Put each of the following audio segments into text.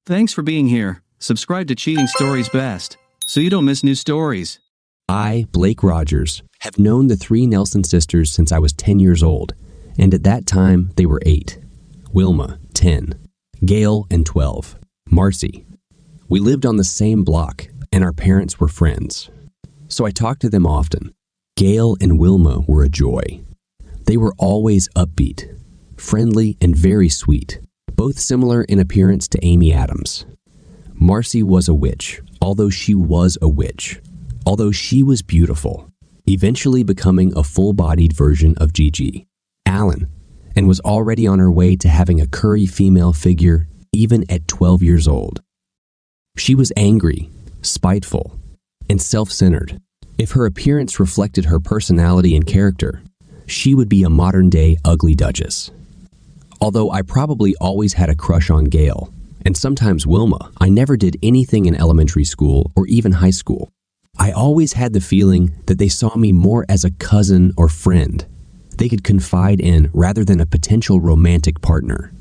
Thanks for being here. Subscribe to Cheating Stories Best so you don't miss new stories. I, Blake Rogers, have known the three Nelson sisters since I was 10 years old, and at that time they were 8. Wilma, 10. Gail, and 12. Marcy. We lived on the same block, and our parents were friends. So I talked to them often. Gail and Wilma were a joy. They were always upbeat, friendly, and very sweet, both similar in appearance to Amy Adams. Marcy was a witch, although she was beautiful, eventually becoming a full-bodied version of Gigi, Alan, and was already on her way to having a curry female figure even at 12 years old. She was angry, spiteful, and self-centered. If her appearance reflected her personality and character, she would be a modern-day ugly duchess. Although I probably always had a crush on Gail, and sometimes Wilma, I never did anything in elementary school or even high school. I always had the feeling that they saw me more as a cousin or friend they could confide in rather than a potential romantic partner,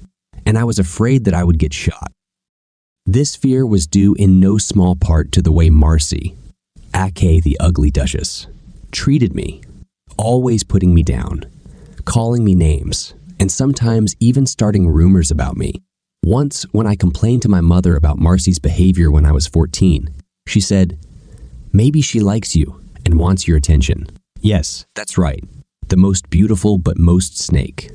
and I was afraid that I would get shot. This fear was due in no small part to the way Marcy, aka the ugly duchess, treated me, always putting me down, calling me names, and sometimes even starting rumors about me. Once, when I complained to my mother about Marcy's behavior when I was 14, she said, "Maybe she likes you and wants your attention." Yes, that's right. The most beautiful but most snake,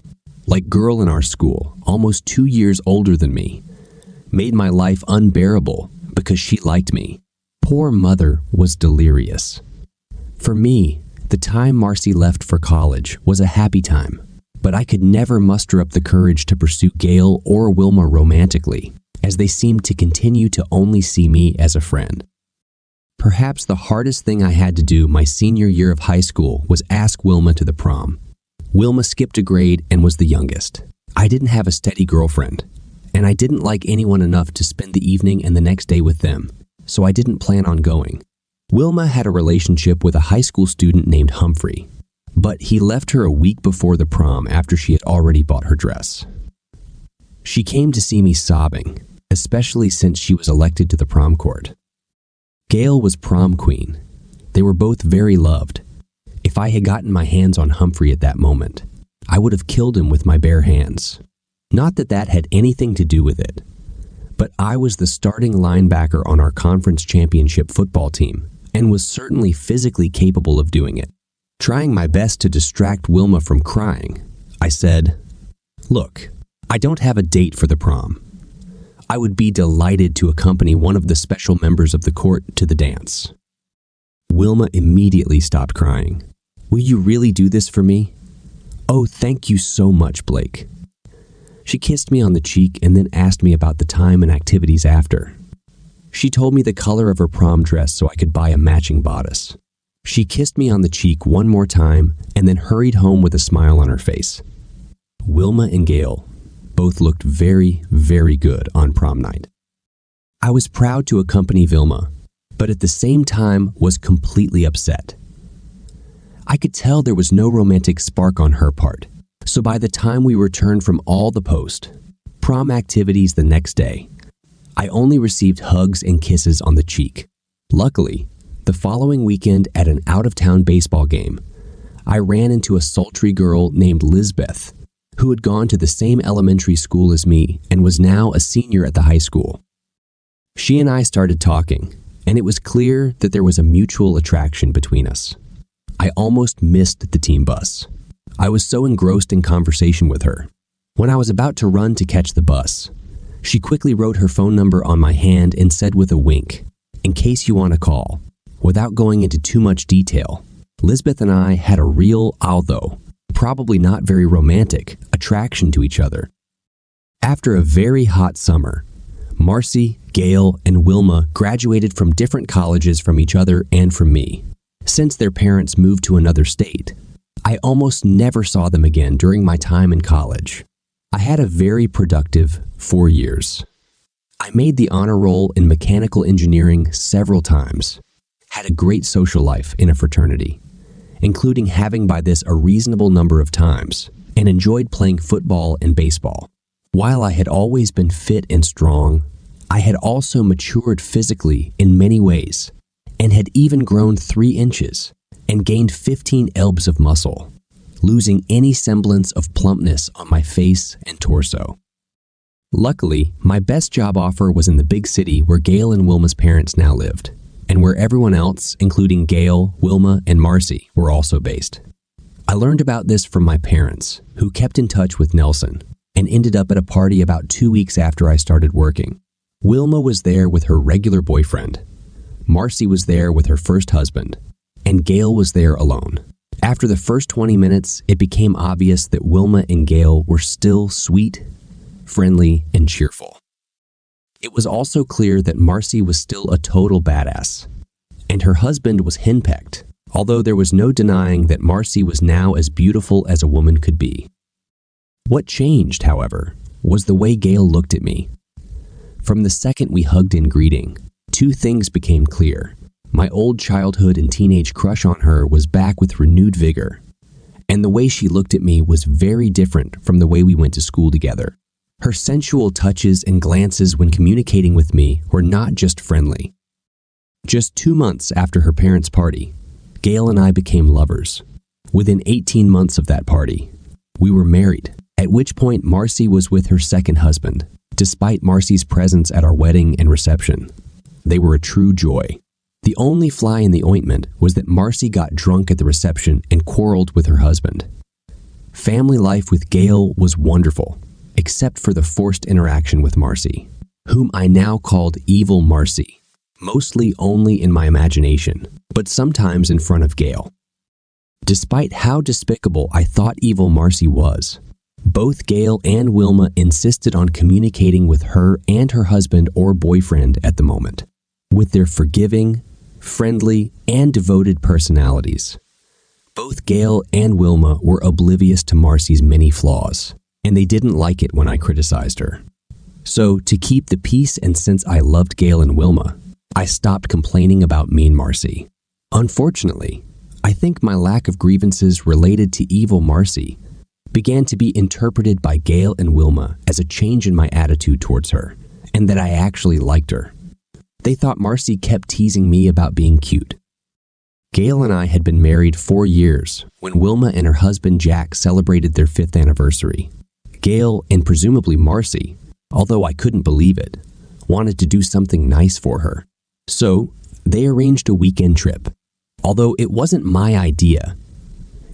like girl in our school, almost 2 years older than me, made my life unbearable because she liked me. Poor mother was delirious. For me, the time Marcy left for college was a happy time, but I could never muster up the courage to pursue Gail or Wilma romantically, as they seemed to continue to only see me as a friend. Perhaps the hardest thing I had to do my senior year of high school was ask Wilma to the prom. Wilma skipped a grade and was the youngest. I didn't have a steady girlfriend, and I didn't like anyone enough to spend the evening and the next day with them, so I didn't plan on going. Wilma had a relationship with a high school student named Humphrey, but he left her a week before the prom after she had already bought her dress. She came to see me sobbing, especially since she was elected to the prom court. Gail was prom queen. They were both very loved. If I had gotten my hands on Humphrey at that moment, I would have killed him with my bare hands. Not that that had anything to do with it, but I was the starting linebacker on our conference championship football team and was certainly physically capable of doing it. Trying my best to distract Wilma from crying, I said, "Look, I don't have a date for the prom. I would be delighted to accompany one of the special members of the court to the dance." Wilma immediately stopped crying. "Will you really do this for me?" "Oh, thank you so much, Blake." She kissed me on the cheek and then asked me about the time and activities after. She told me the color of her prom dress so I could buy a matching bodice. She kissed me on the cheek one more time and then hurried home with a smile on her face. Wilma and Gail both looked very, very good on prom night. I was proud to accompany Wilma, but at the same time was completely upset. I could tell there was no romantic spark on her part, so by the time we returned from all the post-prom activities the next day, I only received hugs and kisses on the cheek. Luckily, the following weekend at an out-of-town baseball game, I ran into a sultry girl named Lisbeth, who had gone to the same elementary school as me and was now a senior at the high school. She and I started talking, and it was clear that there was a mutual attraction between us. I almost missed the team bus. I was so engrossed in conversation with her. When I was about to run to catch the bus, she quickly wrote her phone number on my hand and said with a wink, "In case you want to call." Without going into too much detail, Lisbeth and I had a real, although probably not very romantic, attraction to each other. After a very hot summer, Marcy, Gail, and Wilma graduated from different colleges from each other and from me. Since their parents moved to another state, I almost never saw them again during my time in college. I had a very productive 4 years. I made the honor roll in mechanical engineering several times, had a great social life in a fraternity, including having by this a reasonable number of times, and enjoyed playing football and baseball. While I had always been fit and strong, I had also matured physically in many ways and had even grown 3 inches and gained 15 elbs of muscle, losing any semblance of plumpness on my face and torso. Luckily, my best job offer was in the big city where Gail and Wilma's parents now lived, and where everyone else, including Gail, Wilma, and Marcy, were also based. I learned about this from my parents, who kept in touch with Nelson, and ended up at a party about 2 weeks after I started working. Wilma was there with her regular boyfriend. Marcy was there with her first husband, and Gail was there alone. After the first 20 minutes, it became obvious that Wilma and Gail were still sweet, friendly, and cheerful. It was also clear that Marcy was still a total badass, and her husband was henpecked, although there was no denying that Marcy was now as beautiful as a woman could be. What changed, however, was the way Gail looked at me. From the second we hugged in greeting, 2 things became clear. My old childhood and teenage crush on her was back with renewed vigor, and the way she looked at me was very different from the way we went to school together. Her sensual touches and glances when communicating with me were not just friendly. Just 2 months after her parents' party, Gail and I became lovers. Within 18 months of that party, we were married, at which point Marcy was with her second husband, despite Marcy's presence at our wedding and reception. They were a true joy. The only fly in the ointment was that Marcy got drunk at the reception and quarreled with her husband. Family life with Gail was wonderful, except for the forced interaction with Marcy, whom I now called Evil Marcy, mostly only in my imagination, but sometimes in front of Gail. Despite how despicable I thought Evil Marcy was, both Gail and Wilma insisted on communicating with her and her husband or boyfriend at the moment. With their forgiving, friendly, and devoted personalities, both Gail and Wilma were oblivious to Marcy's many flaws, and they didn't like it when I criticized her. So, to keep the peace and since I loved Gail and Wilma, I stopped complaining about mean Marcy. Unfortunately, I think my lack of grievances related to Evil Marcy began to be interpreted by Gail and Wilma as a change in my attitude towards her, and that I actually liked her. They thought Marcy kept teasing me about being cute. Gail and I had been married 4 years when Wilma and her husband Jack celebrated their 5th anniversary. Gail, and presumably Marcy, although I couldn't believe it, wanted to do something nice for her. So, they arranged a weekend trip. Although it wasn't my idea,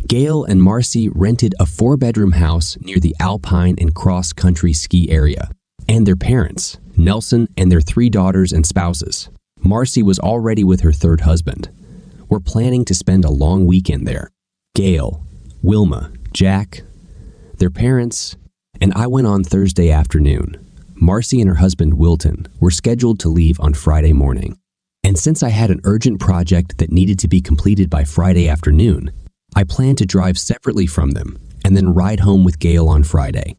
Gail and Marcy rented a 4-bedroom house near the alpine and cross-country ski area, and their parents, Nelson and their 3 daughters and spouses, Marcy was already with her 3rd husband, were planning to spend a long weekend there. Gail, Wilma, Jack, their parents, and I went on Thursday afternoon. Marcy and her husband Wilton were scheduled to leave on Friday morning. And since I had an urgent project that needed to be completed by Friday afternoon, I planned to drive separately from them and then ride home with Gail on Friday.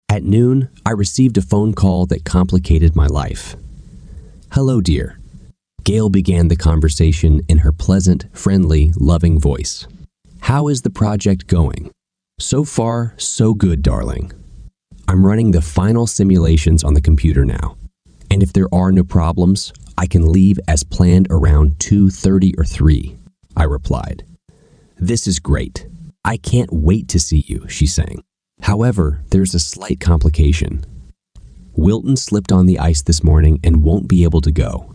At noon, I received a phone call that complicated my life. "Hello, dear." Gail began the conversation in her pleasant, friendly, loving voice. "How is the project going?" "So far, so good, darling. I'm running the final simulations on the computer now, and if there are no problems, I can leave as planned around 2:30 or 3, I replied. "This is great. I can't wait to see you," she sang. "However, there's a slight complication. Wilton slipped on the ice this morning and won't be able to go.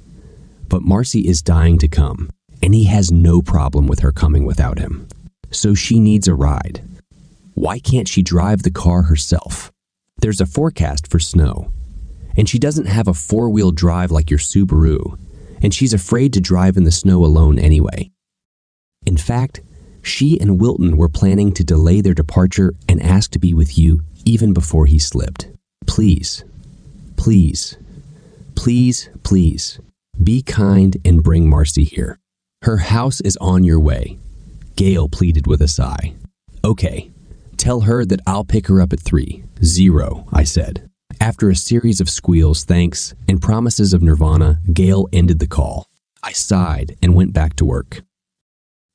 But Marcy is dying to come, and he has no problem with her coming without him. So she needs a ride. Why can't she drive the car herself? There's a forecast for snow, and she doesn't have a 4-wheel drive like your Subaru, and she's afraid to drive in the snow alone anyway. In fact, she and Wilton were planning to delay their departure and ask to be with you even before he slipped. Please, please, please, please, be kind and bring Marcy here. Her house is on your way," Gail pleaded with a sigh. "Okay, tell her that I'll pick her up at 3:00, I said. After a series of squeals, thanks, and promises of nirvana, Gail ended the call. I sighed and went back to work.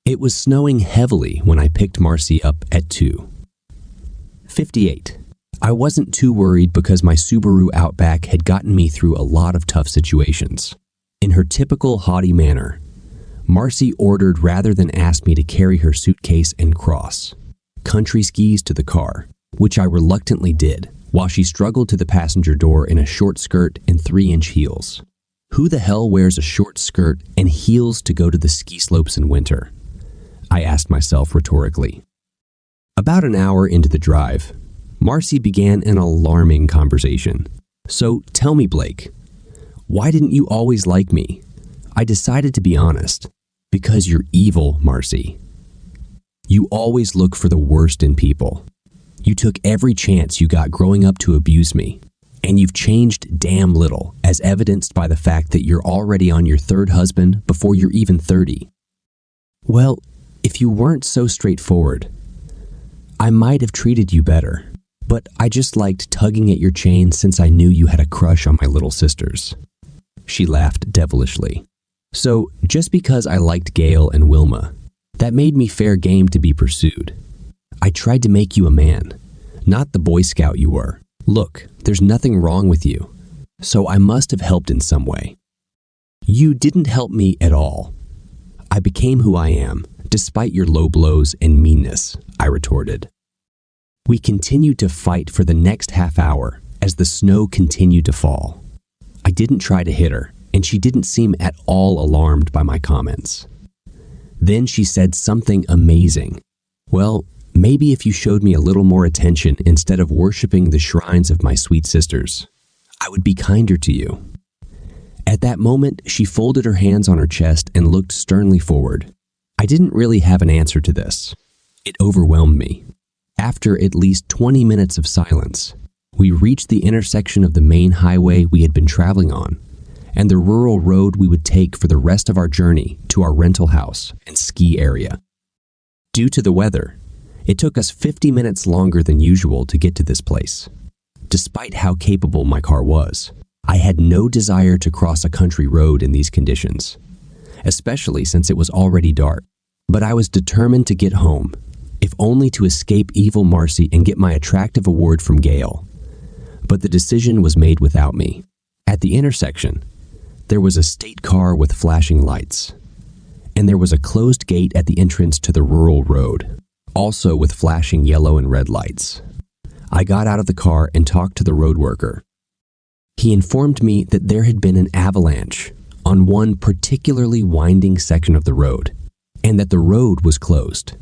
It was snowing heavily when I picked Marcy up at 2:58. I wasn't too worried because my Subaru Outback had gotten me through a lot of tough situations. In her typical haughty manner, Marcy ordered rather than ask me to carry her suitcase and cross country skis to the car, which I reluctantly did, while she struggled to the passenger door in a short skirt and 3-inch heels. Who the hell wears a short skirt and heels to go to the ski slopes in winter? I asked myself rhetorically. About an hour into the drive, Marcy began an alarming conversation. So tell me, Blake, why didn't you always like me? I decided to be honest. Because you're evil, Marcy. You always look for the worst in people. You took every chance you got growing up to abuse me. And you've changed damn little, as evidenced by the fact that you're already on your third husband before you're even 30. Well, if you weren't so straightforward, I might have treated you better. But I just liked tugging at your chain since I knew you had a crush on my little sisters. She laughed devilishly. So, just because I liked Gail and Wilma, that made me fair game to be pursued. I tried to make you a man, not the Boy Scout you were. Look, there's nothing wrong with you, so I must have helped in some way. You didn't help me at all. I became who I am, despite your low blows and meanness, I retorted. We continued to fight for the next half hour as the snow continued to fall. I didn't try to hit her, and she didn't seem at all alarmed by my comments. Then she said something amazing. Well, maybe if you showed me a little more attention instead of worshiping the shrines of my sweet sisters, I would be kinder to you. At that moment, she folded her hands on her chest and looked sternly forward. I didn't really have an answer to this. It overwhelmed me. After at least 20 minutes of silence, we reached the intersection of the main highway we had been traveling on and the rural road we would take for the rest of our journey to our rental house and ski area. Due to the weather, it took us 50 minutes longer than usual to get to this place. Despite how capable my car was, I had no desire to cross a country road in these conditions, especially since it was already dark. But I was determined to get home, if only to escape evil Marcy and get my attractive award from Gail. But the decision was made without me. At the intersection, there was a state car with flashing lights, and there was a closed gate at the entrance to the rural road, also with flashing yellow and red lights. I got out of the car and talked to the road worker. He informed me that there had been an avalanche on one particularly winding section of the road, and that the road was closed.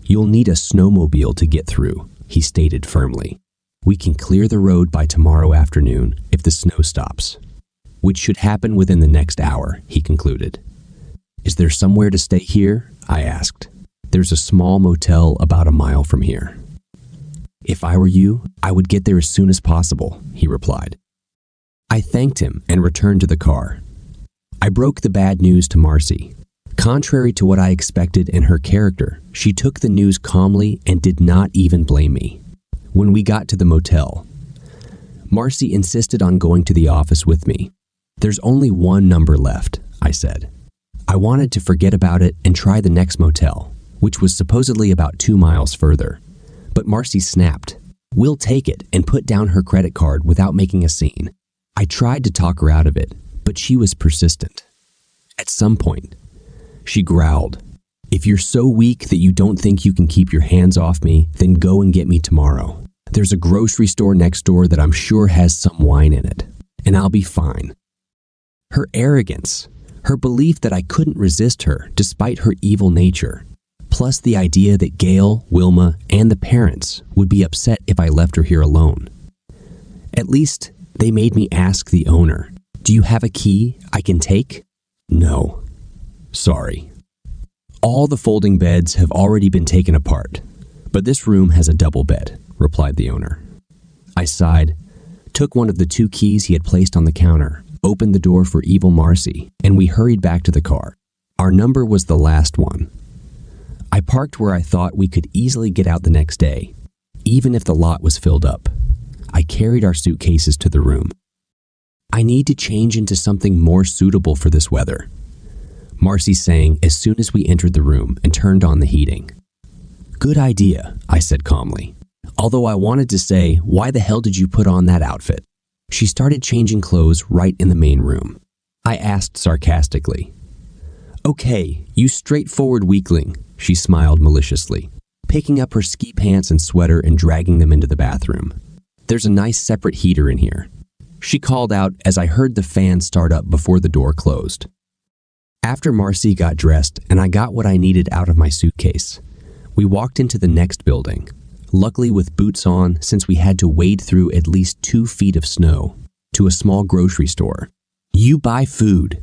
You'll need a snowmobile to get through, he stated firmly. We can clear the road by tomorrow afternoon if the snow stops, which should happen within the next hour, he concluded. Is there somewhere to stay here? I asked. There's a small motel about a mile from here. If I were you, I would get there as soon as possible, he replied. I thanked him and returned to the car. I broke the bad news to Marcy. Contrary to what I expected in her character, she took the news calmly and did not even blame me. When we got to the motel, Marcy insisted on going to the office with me. There's only one number left, I said. I wanted to forget about it and try the next motel, which was supposedly about 2 miles further. But Marcy snapped. We'll take it, and put down her credit card without making a scene. I tried to talk her out of it, but she was persistent. At some point, she growled, If you're so weak that you don't think you can keep your hands off me, then go and get me tomorrow. There's a grocery store next door that I'm sure has some wine in it, and I'll be fine. Her arrogance, her belief that I couldn't resist her despite her evil nature, plus the idea that Gail, Wilma, and the parents would be upset if I left her here alone. At least, they made me ask the owner, Do you have a key I can take? No. Sorry. All the folding beds have already been taken apart, but this room has a double bed, replied the owner. I sighed, took one of the 2 keys he had placed on the counter, opened the door for evil Marcy, and we hurried back to the car. Our number was the last one. I parked where I thought we could easily get out the next day, even if the lot was filled up. I carried our suitcases to the room. I need to change into something more suitable for this weather, Marcy sang as soon as we entered the room and turned on the heating. Good idea, I said calmly. Although I wanted to say, "Why the hell did you put on that outfit?" She started changing clothes right in the main room. I asked sarcastically. "Okay, you straightforward weakling," she smiled maliciously, picking up her ski pants and sweater and dragging them into the bathroom. "There's a nice separate heater in here," she called out as I heard the fan start up before the door closed. After Marcy got dressed and I got what I needed out of my suitcase, we walked into the next building, luckily with boots on since we had to wade through at least 2 feet of snow, to a small grocery store. "You buy food.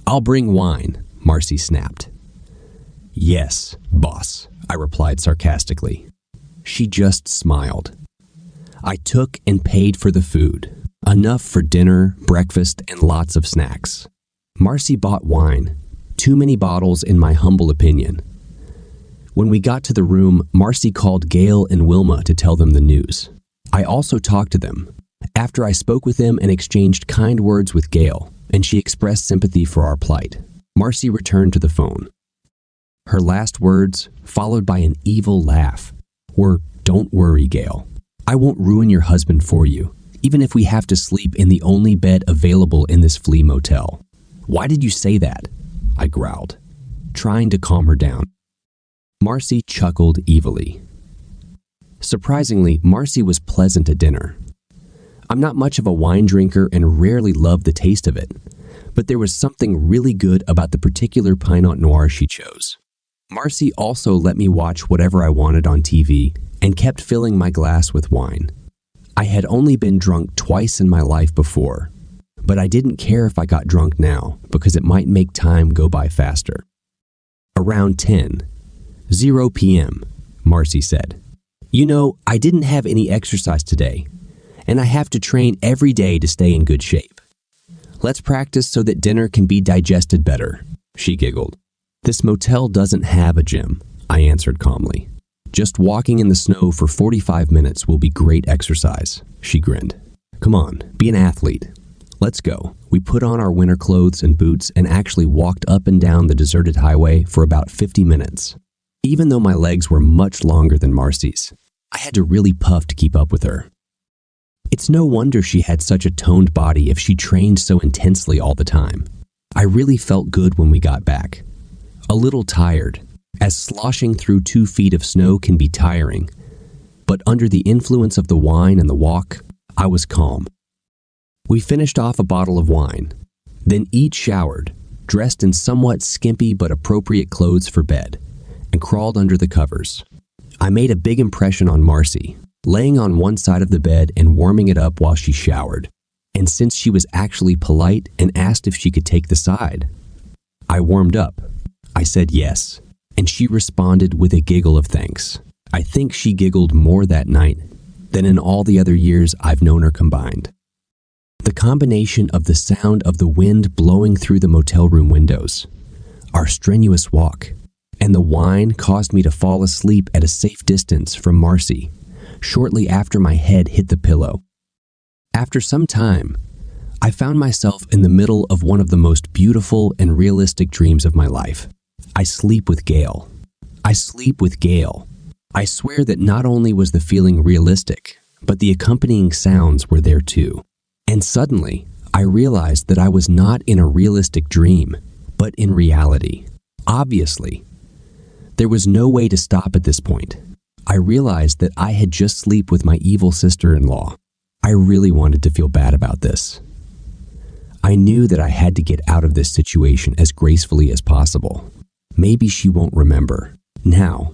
I'll bring wine," Marcy snapped. "Yes, boss," I replied sarcastically. She just smiled. I took and paid for the food, enough for dinner, breakfast, and lots of snacks. Marcy bought wine, too many bottles in my humble opinion. When we got to the room, Marcy called Gail and Wilma to tell them the news. I also talked to them. After I spoke with them and exchanged kind words with Gail, and she expressed sympathy for our plight, Marcy returned to the phone. Her last words, followed by an evil laugh, were, "Don't worry, Gail. I won't ruin your husband for you, even if we have to sleep in the only bed available in this flea motel." "Why did you say that?" I growled, trying to calm her down. Marcy chuckled evilly. Surprisingly, Marcy was pleasant at dinner. I'm not much of a wine drinker and rarely loved the taste of it, but there was something really good about the particular Pinot Noir she chose. Marcy also let me watch whatever I wanted on TV and kept filling my glass with wine. I had only been drunk twice in my life before, but I didn't care if I got drunk now because it might make time go by faster. Around 10:00 p.m., Marcy said, "You know, I didn't have any exercise today, and I have to train every day to stay in good shape. Let's practice so that dinner can be digested better," she giggled. "This motel doesn't have a gym," I answered calmly. "Just walking in the snow for 45 minutes will be great exercise," she grinned. "Come on, be an athlete. Let's go." We put on our winter clothes and boots and actually walked up and down the deserted highway for about 50 minutes. Even though my legs were much longer than Marcy's, I had to really puff to keep up with her. It's no wonder she had such a toned body if she trained so intensely all the time. I really felt good when we got back. A little tired, as sloshing through 2 feet of snow can be tiring, but under the influence of the wine and the walk, I was calm. We finished off a bottle of wine, then each showered, dressed in somewhat skimpy but appropriate clothes for bed, and crawled under the covers. I made a big impression on Marcy, laying on one side of the bed and warming it up while she showered. And since she was actually polite and asked if she could take the side, I warmed up. I said yes, and she responded with a giggle of thanks. I think she giggled more that night than in all the other years I've known her combined. The combination of the sound of the wind blowing through the motel room windows, our strenuous walk, and the wine caused me to fall asleep at a safe distance from Marcy shortly after my head hit the pillow. After some time, I found myself in the middle of one of the most beautiful and realistic dreams of my life. I sleep with Gail. I sleep with Gail. I swear that not only was the feeling realistic, but the accompanying sounds were there too. And suddenly, I realized that I was not in a realistic dream, but in reality. Obviously, there was no way to stop at this point. I realized that I had just slept with my evil sister-in-law. I really wanted to feel bad about this. I knew that I had to get out of this situation as gracefully as possible. Maybe she won't remember. Now,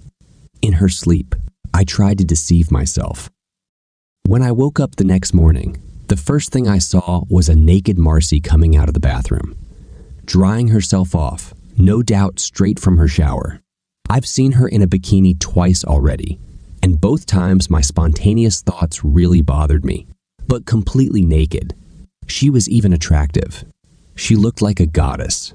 in her sleep, I tried to deceive myself. When I woke up the next morning, the first thing I saw was a naked Marcy coming out of the bathroom, drying herself off, no doubt straight from her shower. I've seen her in a bikini twice already, and both times my spontaneous thoughts really bothered me, but completely naked. She was even attractive. She looked like a goddess.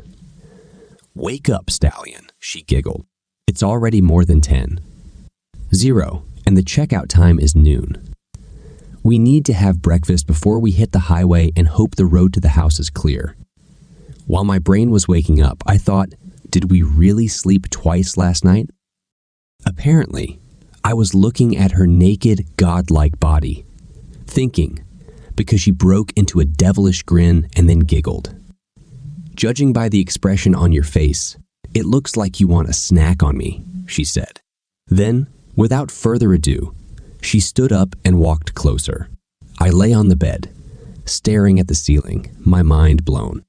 "Wake up, stallion," she giggled. "It's already more than 10:00, and the checkout time is noon. We need to have breakfast before we hit the highway and hope the road to the house is clear." While my brain was waking up, I thought, did we really sleep twice last night? Apparently, I was looking at her naked, godlike body, thinking, because she broke into a devilish grin and then giggled. "Judging by the expression on your face, it looks like you want a snack on me," she said. Then, without further ado, she stood up and walked closer. I lay on the bed, staring at the ceiling, my mind blown.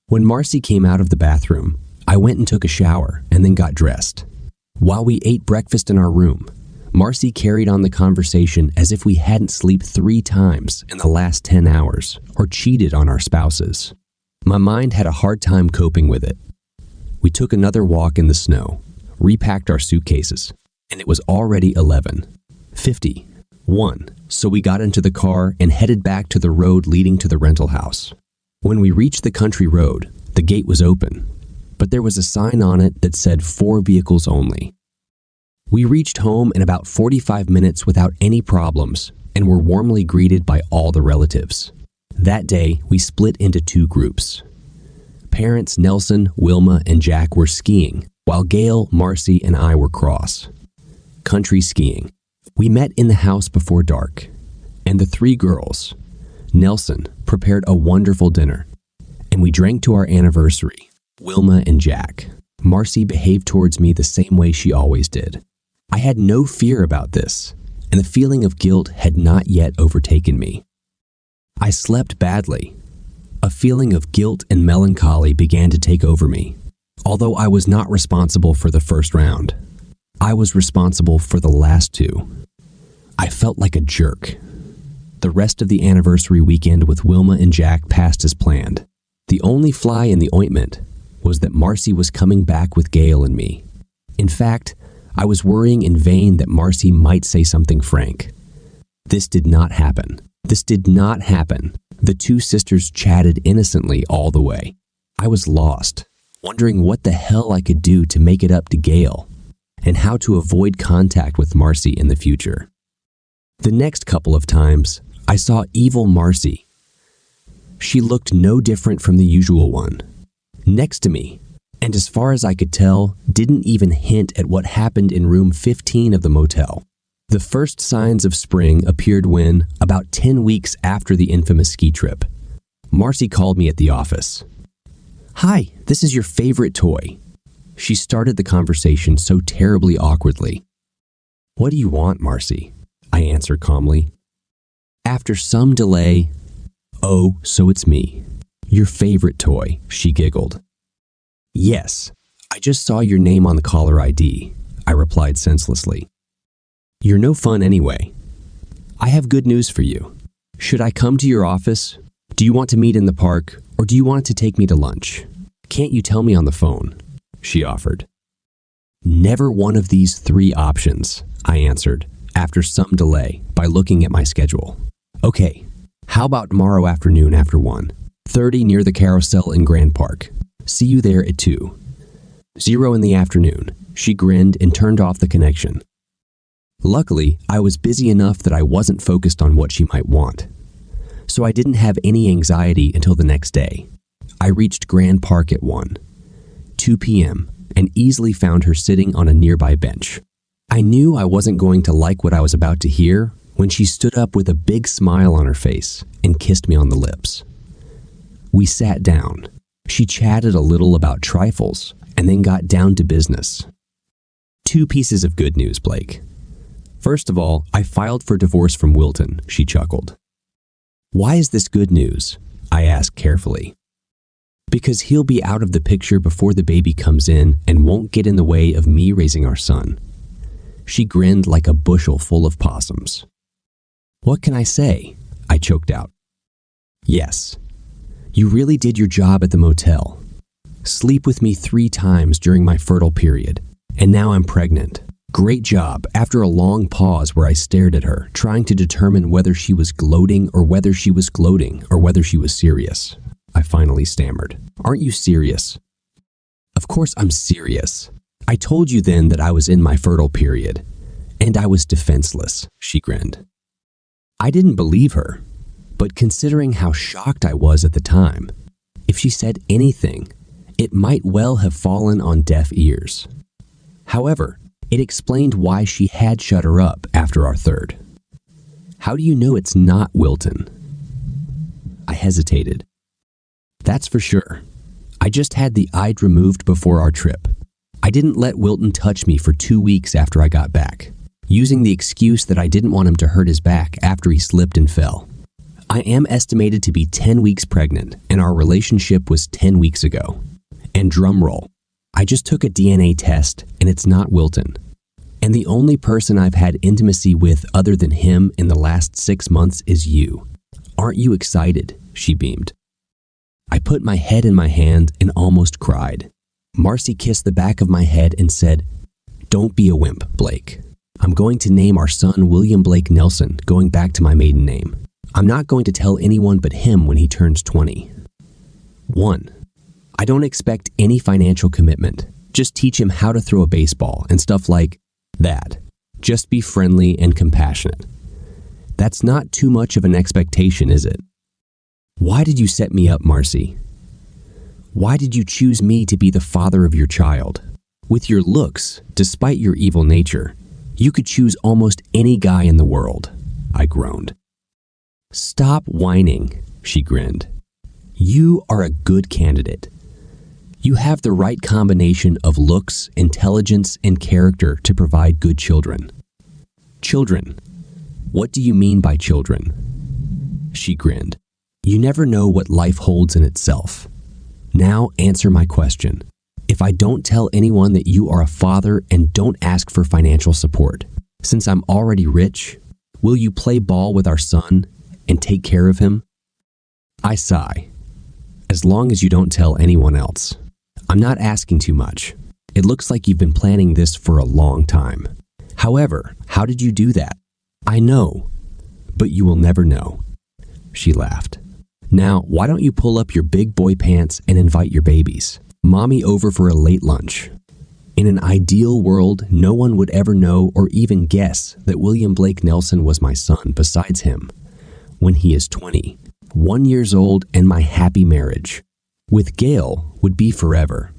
When Marcy came out of the bathroom, I went and took a shower and then got dressed. While we ate breakfast in our room, Marcy carried on the conversation as if we hadn't slept 3 times in the last 10 hours or cheated on our spouses. My mind had a hard time coping with it. We took another walk in the snow, repacked our suitcases, and it was already 11:51, so we got into the car and headed back to the road leading to the rental house. When we reached the country road, the gate was open, but there was a sign on it that said 4 vehicles only. We reached home in about 45 minutes without any problems and were warmly greeted by all the relatives. That day, we split into 2 groups. Parents Nelson, Wilma, and Jack were skiing, while Gail, Marcy, and I were cross-country skiing. We met in the house before dark, and the 3 girls, Nelson, prepared a wonderful dinner, and we drank to our anniversary, Wilma and Jack. Marcy behaved towards me the same way she always did. I had no fear about this, and the feeling of guilt had not yet overtaken me. I slept badly. A feeling of guilt and melancholy began to take over me. Although I was not responsible for the first round, I was responsible for the last 2. I felt like a jerk. The rest of the anniversary weekend with Wilma and Jack passed as planned. The only fly in the ointment was that Marcy was coming back with Gail and me. In fact, I was worrying in vain that Marcy might say something frank. This did not happen. The 2 sisters chatted innocently all the way. I was lost, wondering what the hell I could do to make it up to Gail and how to avoid contact with Marcy in the future. The next couple of times, I saw evil Marcy. She looked no different from the usual one, next to me, and as far as I could tell, didn't even hint at what happened in room 15 of the motel. The first signs of spring appeared when, about 10 weeks after the infamous ski trip, Marcy called me at the office. "Hi, this is your favorite toy." She started the conversation so terribly awkwardly. "What do you want, Marcy?" I answered calmly. After some delay, "Oh, so it's me. Your favorite toy," she giggled. "Yes, I just saw your name on the caller ID," I replied senselessly. "You're no fun anyway. I have good news for you. Should I come to your office? Do you want to meet in the park, or do you want to take me to lunch? Can't you tell me on the phone?" she offered. "Never one of these 3 options," I answered, after some delay, by looking at my schedule. "Okay, how about tomorrow afternoon after 1:30 near the carousel in Grand Park? See you there at 2:00 in the afternoon." She grinned and turned off the connection. Luckily, I was busy enough that I wasn't focused on what she might want, so I didn't have any anxiety until the next day. I reached Grand Park at 1:02 p.m. and easily found her sitting on a nearby bench. I knew I wasn't going to like what I was about to hear when she stood up with a big smile on her face and kissed me on the lips. We sat down. She chatted a little about trifles and then got down to business. 2 pieces of good news, Blake. First of all, I filed for divorce from Wilton, she chuckled. "Why is this good news?" I asked carefully. "Because he'll be out of the picture before the baby comes in and won't get in the way of me raising our son." She grinned like a bushel full of possums. "What can I say?" I choked out. "Yes, you really did your job at the motel. Sleep with me 3 times during my fertile period, and now I'm pregnant. Great job." After a long pause where I stared at her, trying to determine whether she was gloating or whether she was gloating or whether she was serious, I finally stammered. "Aren't you serious?" "Of course I'm serious. I told you then that I was in my fertile period, and I was defenseless," she grinned. I didn't believe her, but considering how shocked I was at the time, if she said anything, it might well have fallen on deaf ears. However, It explained why she had shut her up after our third. How do you know it's not Wilton? I hesitated. That's for sure. I just had the eye removed before our trip. I didn't let Wilton touch me for 2 weeks after I got back, using the excuse that I didn't want him to hurt his back after he slipped and fell. I am estimated to be 10 weeks pregnant, and our relationship was 10 weeks ago. And drumroll, I just took a DNA test, and it's not Wilton. And the only person I've had intimacy with other than him in the last 6 months is you. Aren't you excited? She beamed. I put my head in my hand and almost cried. Marcy kissed the back of my head and said, "Don't be a wimp, Blake. I'm going to name our son William Blake Nelson, going back to my maiden name. I'm not going to tell anyone but him when he turns 20. 1. I don't expect any financial commitment. Just teach him how to throw a baseball and stuff like that. Just be friendly and compassionate. That's not too much of an expectation, is it? Why did you set me up, Marcy? Why did you choose me to be the father of your child? With your looks, despite your evil nature, you could choose almost any guy in the world," I groaned. "Stop whining," she grinned. "You are a good candidate. You have the right combination of looks, intelligence, and character to provide good children." "Children? What do you mean by children?" She grinned. "You never know what life holds in itself. Now answer my question. If I don't tell anyone that you are a father and don't ask for financial support, since I'm already rich, will you play ball with our son and take care of him?" I sigh. "As long as you don't tell anyone else. I'm not asking too much. It looks like you've been planning this for a long time. However, how did you do that?" "I know, but you will never know." She laughed. "Now, why don't you pull up your big boy pants and invite your babies? Mommy over for a late lunch." In an ideal world, no one would ever know or even guess that William Blake Nelson was my son besides him. When he is 20, 1 year old, and my happy marriage with Gail would be forever.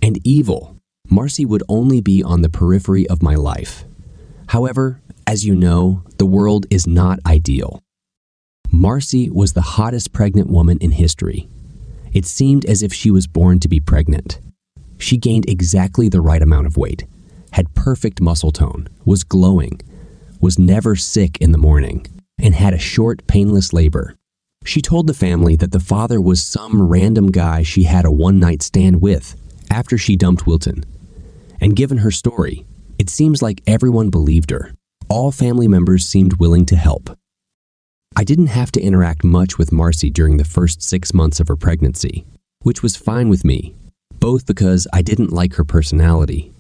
And evil, Marcy would only be on the periphery of my life. However, as you know, the world is not ideal. Marcy was the hottest pregnant woman in history. It seemed as if she was born to be pregnant. She gained exactly the right amount of weight, had perfect muscle tone, was glowing, was never sick in the morning, and had a short, painless labor. She told the family that the father was some random guy she had a one-night stand with after she dumped Wilton. And given her story, it seems like everyone believed her. All family members seemed willing to help. I didn't have to interact much with Marcy during the first 6 months of her pregnancy, which was fine with me, both because I didn't like her personality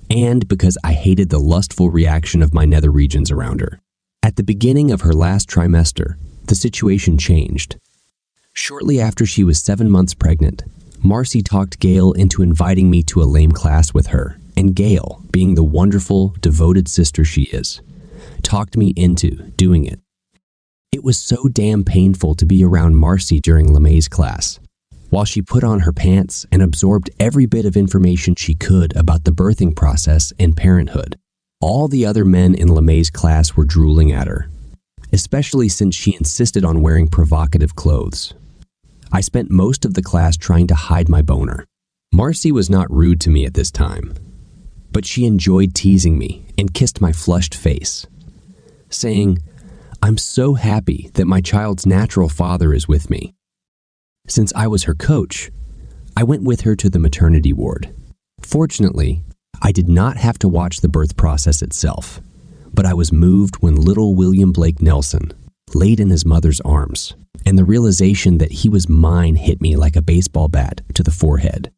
and because I hated the lustful reaction of my nether regions around her. At the beginning of her last trimester, the situation changed. Shortly after she was 7 months pregnant, Marcy talked Gail into inviting me to a lame class with her, and Gail, being the wonderful, devoted sister she is, talked me into doing it. It was so damn painful to be around Marcy during LeMay's class, while she put on her pants and absorbed every bit of information she could about the birthing process and parenthood. All the other men in LeMay's class were drooling at her, especially since she insisted on wearing provocative clothes. I spent most of the class trying to hide my boner. Marcy was not rude to me at this time, but she enjoyed teasing me and kissed my flushed face, saying, "I'm so happy that my child's natural father is with me." Since I was her coach, I went with her to the maternity ward. Fortunately, I did not have to watch the birth process itself, but I was moved when little William Blake Nelson laid in his mother's arms, and the realization that he was mine hit me like a baseball bat to the forehead.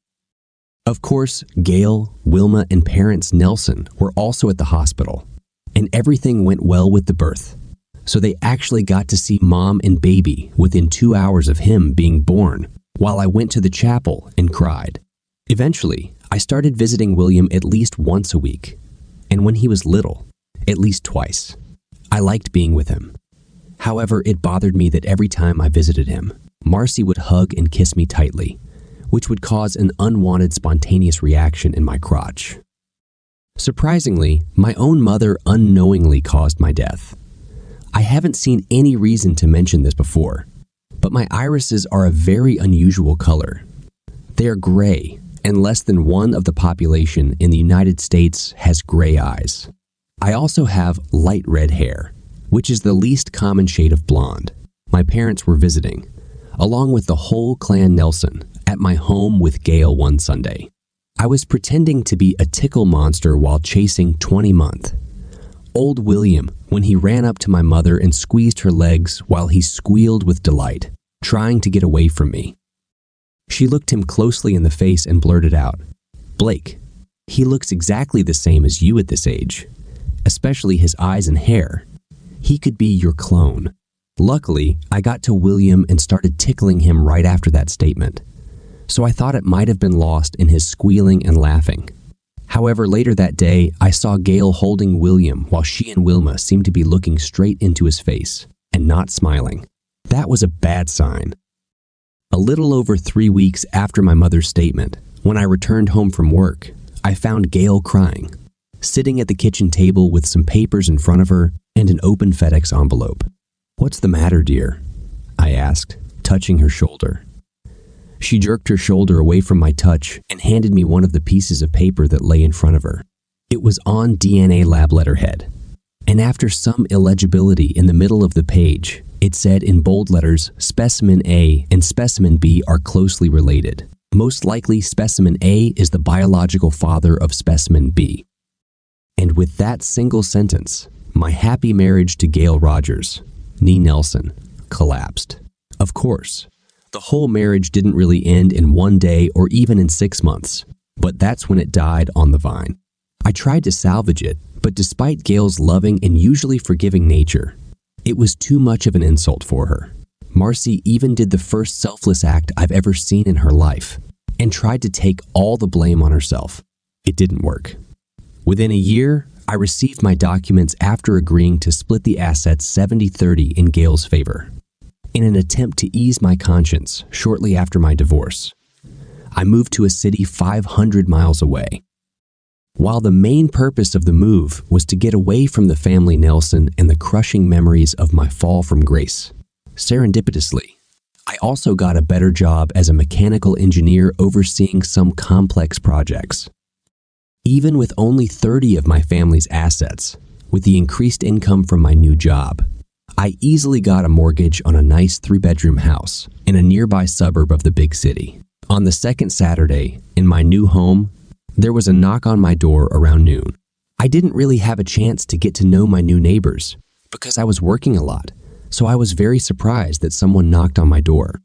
Of course, Gail, Wilma, and parents Nelson were also at the hospital, and everything went well with the birth. So they actually got to see mom and baby within 2 hours of him being born, while I went to the chapel and cried. Eventually, I started visiting William at least once a week, and when he was little, at least twice. I liked being with him. However, it bothered me that every time I visited him, Marcy would hug and kiss me tightly, which would cause an unwanted spontaneous reaction in my crotch. Surprisingly, my own mother unknowingly caused my death. I haven't seen any reason to mention this before, but my irises are a very unusual color. They are gray, and less than 1% of the population in the United States has gray eyes. I also have light red hair, which is the least common shade of blonde. My parents were visiting, along with the whole clan Nelson, at my home with Gail one Sunday. I was pretending to be a tickle monster while chasing 20-month. Old William, when he ran up to my mother and squeezed her legs while he squealed with delight, trying to get away from me. She looked him closely in the face and blurted out, "Blake, he looks exactly the same as you at this age, especially his eyes and hair. He could be your clone." Luckily, I got to William and started tickling him right after that statement, so I thought it might have been lost in his squealing and laughing. However, later that day, I saw Gail holding William while she and Wilma seemed to be looking straight into his face and not smiling. That was a bad sign. A little over 3 weeks after my mother's statement, when I returned home from work, I found Gail crying, sitting at the kitchen table with some papers in front of her and an open FedEx envelope. "What's the matter, dear?" I asked, touching her shoulder. She jerked her shoulder away from my touch and handed me one of the pieces of paper that lay in front of her. It was on DNA lab letterhead, and after some illegibility in the middle of the page, it said in bold letters, "Specimen A and Specimen B are closely related. Most likely, Specimen A is the biological father of Specimen B." And with that single sentence, my happy marriage to Gail Rogers, nee Nelson, collapsed. Of course, the whole marriage didn't really end in 1 day or even in 6 months, but that's when it died on the vine. I tried to salvage it, but despite Gail's loving and usually forgiving nature, it was too much of an insult for her. Marcy even did the first selfless act I've ever seen in her life and tried to take all the blame on herself. It didn't work. Within a year, I received my documents after agreeing to split the assets 70-30 in Gail's favor. In an attempt to ease my conscience shortly after my divorce, I moved to a city 500 miles away. While the main purpose of the move was to get away from the family Nelson and the crushing memories of my fall from grace, serendipitously, I also got a better job as a mechanical engineer overseeing some complex projects. Even with only 30 of my family's assets, with the increased income from my new job, I easily got a mortgage on a nice 3-bedroom house in a nearby suburb of the big city. On the second Saturday, in my new home, there was a knock on my door around noon. I didn't really have a chance to get to know my new neighbors because I was working a lot, so I was very surprised that someone knocked on my door.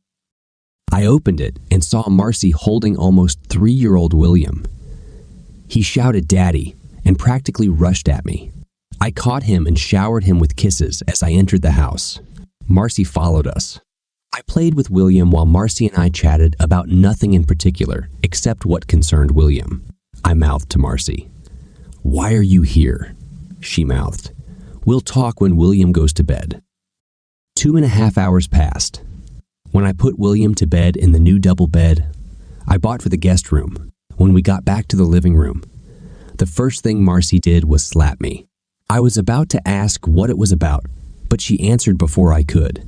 I opened it and saw Marcy holding almost 3-year-old William. He shouted "Daddy" and practically rushed at me. I caught him and showered him with kisses as I entered the house. Marcy followed us. I played with William while Marcy and I chatted about nothing in particular except what concerned William. I mouthed to Marcy. "Why are you here?" She mouthed. "We'll talk when William goes to bed." 2.5 hours passed. When I put William to bed in the new double bed I bought for the guest room, when we got back to the living room, the first thing Marcy did was slap me. I was about to ask what it was about, but she answered before I could.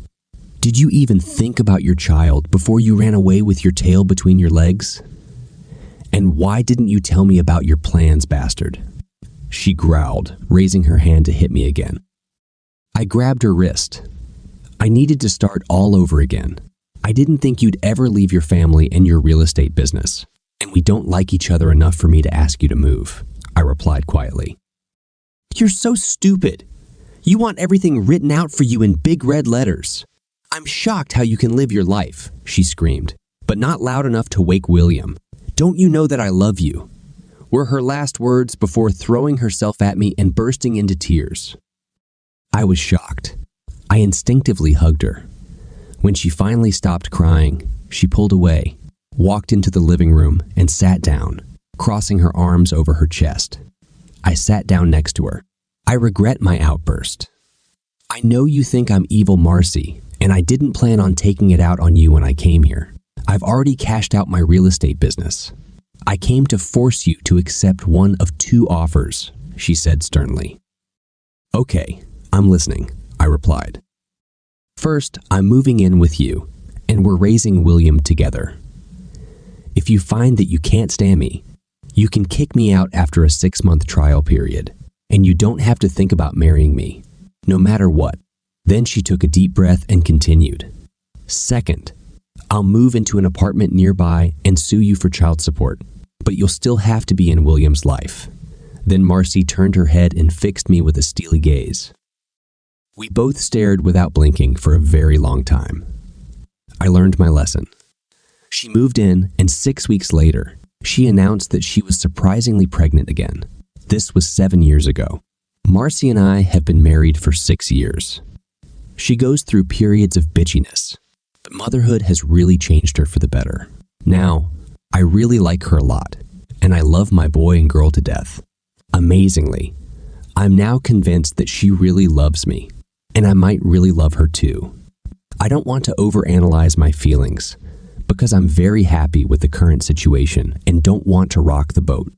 "Did you even think about your child before you ran away with your tail between your legs? And why didn't you tell me about your plans, bastard?" She growled, raising her hand to hit me again. I grabbed her wrist. I needed to start all over again. "I didn't think you'd ever leave your family and your real estate business, and we don't like each other enough for me to ask you to move," I replied quietly. "You're so stupid. You want everything written out for you in big red letters. I'm shocked how you can live your life," she screamed, but not loud enough to wake William. "Don't you know that I love you?" were her last words before throwing herself at me and bursting into tears. I was shocked. I instinctively hugged her. When she finally stopped crying, she pulled away, walked into the living room, and sat down, crossing her arms over her chest. I sat down next to her. "I regret my outburst. I know you think I'm evil Marcy, and I didn't plan on taking it out on you when I came here. I've already cashed out my real estate business. I came to force you to accept one of two offers, she said sternly. Okay, I'm listening, I replied. First, I'm moving in with you, and we're raising William together. If you find that you can't stand me, you can kick me out after a 6-month trial period, and you don't have to think about marrying me, no matter what. Then she took a deep breath and continued. Second, I'll move into an apartment nearby and sue you for child support, but you'll still have to be in William's life. Then Marcy turned her head and fixed me with a steely gaze. We both stared without blinking for a very long time. I learned my lesson. She moved in, and 6 weeks later, she announced that she was surprisingly pregnant again. This was 7 years ago. Marcy and I have been married for 6 years. She goes through periods of bitchiness, but motherhood has really changed her for the better. Now, I really like her a lot, and I love my boy and girl to death. Amazingly, I'm now convinced that she really loves me, and I might really love her too. I don't want to overanalyze my feelings, because I'm very happy with the current situation and don't want to rock the boat.